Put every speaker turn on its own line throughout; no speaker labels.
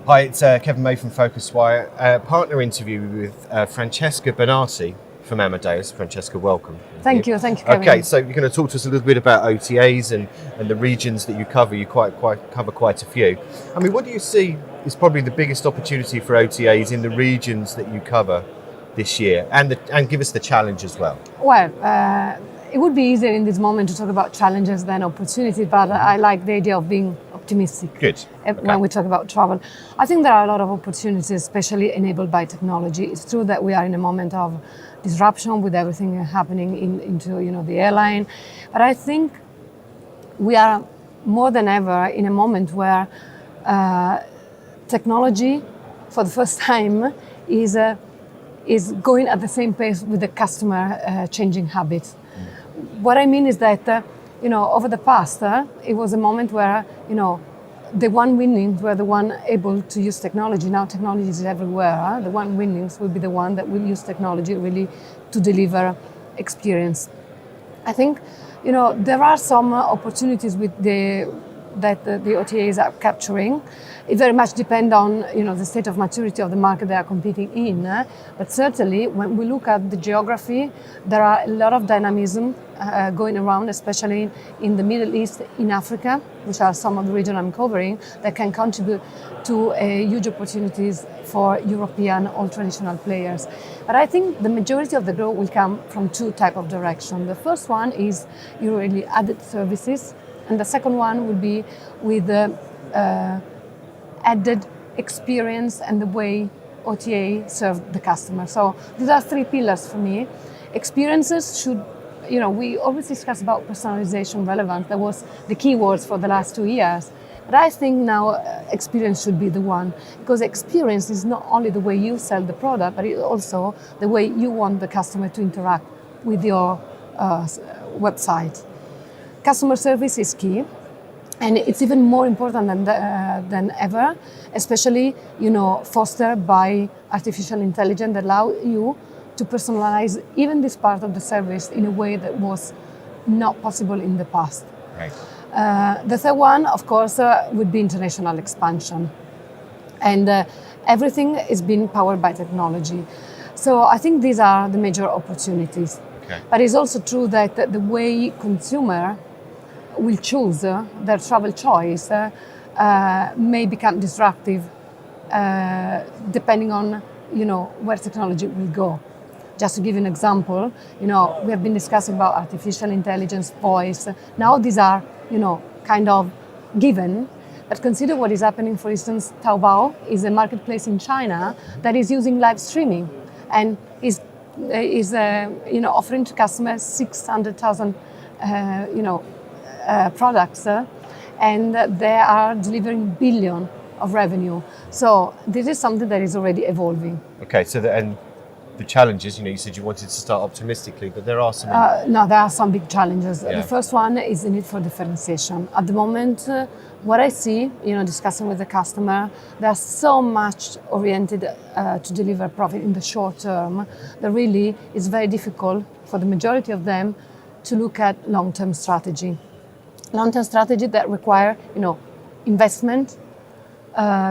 Hi, it's Kevin May from PhocusWire. Partner interview with Francesca Benati from Amadeus. Francesca, welcome.
Thank you, Kevin.
Okay, so you're going to talk to us a little bit about OTAs and the regions that you cover. You cover quite a few. I mean, what do you see is probably the biggest opportunity for OTAs in the regions that you cover this year, and give us the challenge as well?
Well, it would be easier in this moment to talk about challenges than opportunities, but I like the idea of being optimistic.
Good.
When we talk about travel, I think there are a lot of opportunities, especially enabled by technology. It's true that we are in a moment of disruption with everything happening into the airline, but I think we are more than ever in a moment where technology, for the first time, is going at the same pace with the customer changing habits. What I mean is that over the past, it was a moment where the one winnings were the one able to use technology. Now technology is everywhere. The one winnings will be the one that will use technology really to deliver experience. I think there are some opportunities that the OTAs are capturing. It very much depends on the state of maturity of the market they are competing in. But certainly, when we look at the geography, there are a lot of dynamism going around, especially in the Middle East, in Africa, which are some of the regions I'm covering, that can contribute to huge opportunities for European or traditional players. But I think the majority of the growth will come from two types of direction. The first one is really added services, and the second one would be with added experience and the way OTA serve the customer. So these are three pillars for me. Experiences should, we always discuss about personalization relevance. That was the key words for the last 2 years. But I think now experience should be the one, because experience is not only the way you sell the product, but it's also the way you want the customer to interact with your website. Customer service is key. And it's even more important than ever, especially fostered by artificial intelligence that allow you to personalize even this part of the service in a way that was not possible in the past.
Right.
The third one, of course, would be international expansion, and everything is being powered by technology. So I think these are the major opportunities.
Okay.
But it's also true that the way consumer will choose their travel choice may become disruptive depending on where technology will go. Just to give you an example, we have been discussing about artificial intelligence, voice. Now these are kind of given, but consider what is happening. For instance, Taobao is a marketplace in China that is using live streaming and is offering to customers 600,000 products, and they are delivering billion of revenue. So this is something that is already evolving.
Okay, so the challenges, you said you wanted to start optimistically, but there are some...
No, there are some big challenges.
Yeah.
The first one is the need for differentiation. At the moment, what I see, discussing with the customer, they are so much oriented to deliver profit in the short term that really it's very difficult for the majority of them to look at long-term strategy. Long-term strategy that require, investment,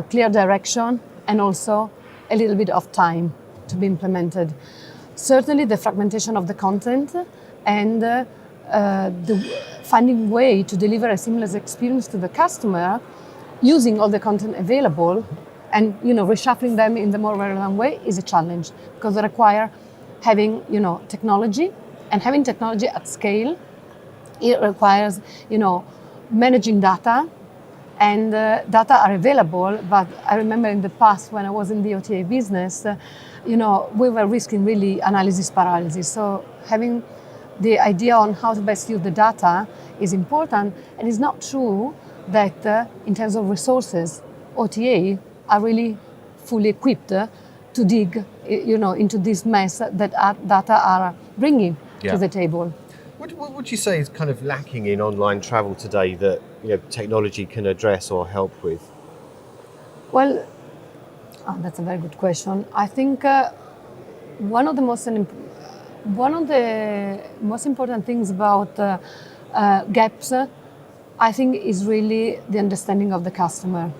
clear direction, and also a little bit of time to be implemented. Certainly the fragmentation of the content and the finding way to deliver a seamless experience to the customer using all the content available and reshuffling them in the more relevant way is a challenge, because they require having technology, and having technology at scale. It requires, managing data, and data are available. But I remember in the past when I was in the OTA business, we were risking really analysis paralysis. So having the idea on how to best use the data is important. And it's not true that in terms of resources, OTA are really fully equipped to dig, into this mess that data are bringing to the table.
What would you say is kind of lacking in online travel today that technology can address or help with?
Well, that's a very good question. I think one of the most important things about gaps, I think, is really the understanding of the customer.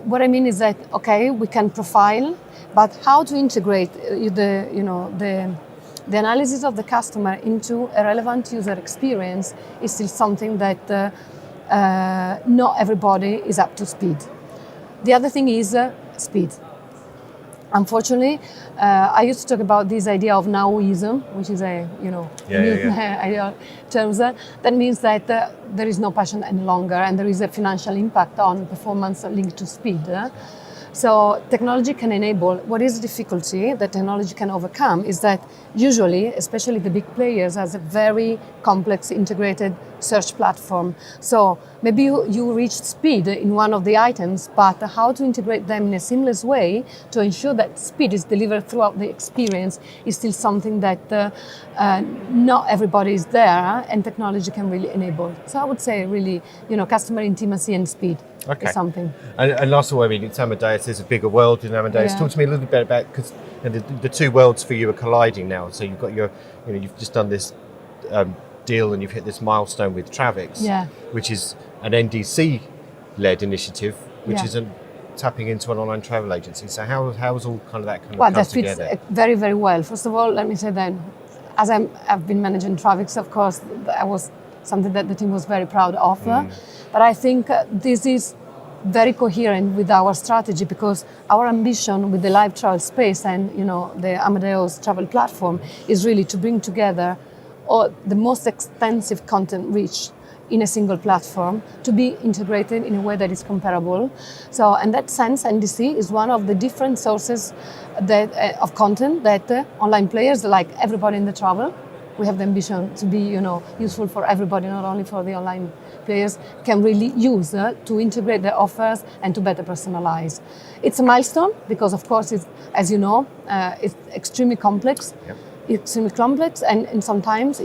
What I mean is that, okay, we can profile, but how to integrate the analysis of the customer into a relevant user experience is still something that not everybody is up to speed. The other thing is speed. Unfortunately, I used to talk about this idea of nowism, which is a idea terms. That means that there is no passion any longer, and there is a financial impact on performance linked to speed. So technology can enable. What is the difficulty that technology can overcome is that usually, especially the big players, has a very complex integrated search platform. So maybe you reach speed in one of the items, but how to integrate them in a seamless way to ensure that speed is delivered throughout the experience is still something that not everybody is there, and technology can really enable. So I would say really, customer intimacy and speed.
Okay.
Is something.
And last of all, I mean, it's Amadeus. There's a bigger world in Amadeus.
Yeah.
Talk to me a little bit about, because the two worlds for you are colliding now. So you've got you've just done this deal, and you've hit this milestone with Travix, which is an NDC-led initiative, which is tapping into an online travel agency. So how's all that come
that
together?
Fits very, very well. First of all, let me say that as I've been managing Travix, of course, that was something that the team was very proud of. But I think this is very coherent with our strategy, because our ambition with the live travel space and the Amadeus travel platform is really to bring together the most extensive content reach in a single platform to be integrated in a way that is comparable. So in that sense, NDC is one of the different sources of content that online players, like everybody in the travel, we have the ambition to be useful for everybody, not only for the online players, can really use to integrate their offers and to better personalize. It's a milestone because, of course, it's, as you know, it's extremely complex.
Yep.
Extremely complex, and sometimes,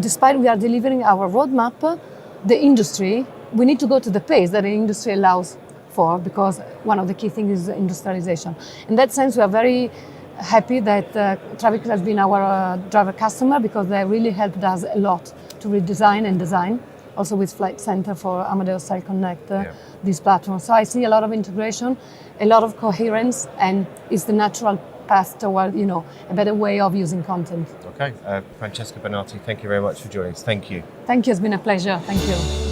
despite we are delivering our roadmap, the industry, we need to go to the pace that the industry allows for, because one of the key things is industrialization. In that sense, we are very happy that Travix has been our driver customer, because they really helped us a lot to redesign and design, also with Flight Center for Amadeus Style Connect, this platform. So I see a lot of integration, a lot of coherence, and it's the natural path toward a better way of using content.
Okay, Francesca Benati, thank you very much for joining us. Thank you.
Thank you, it's been a pleasure. Thank you.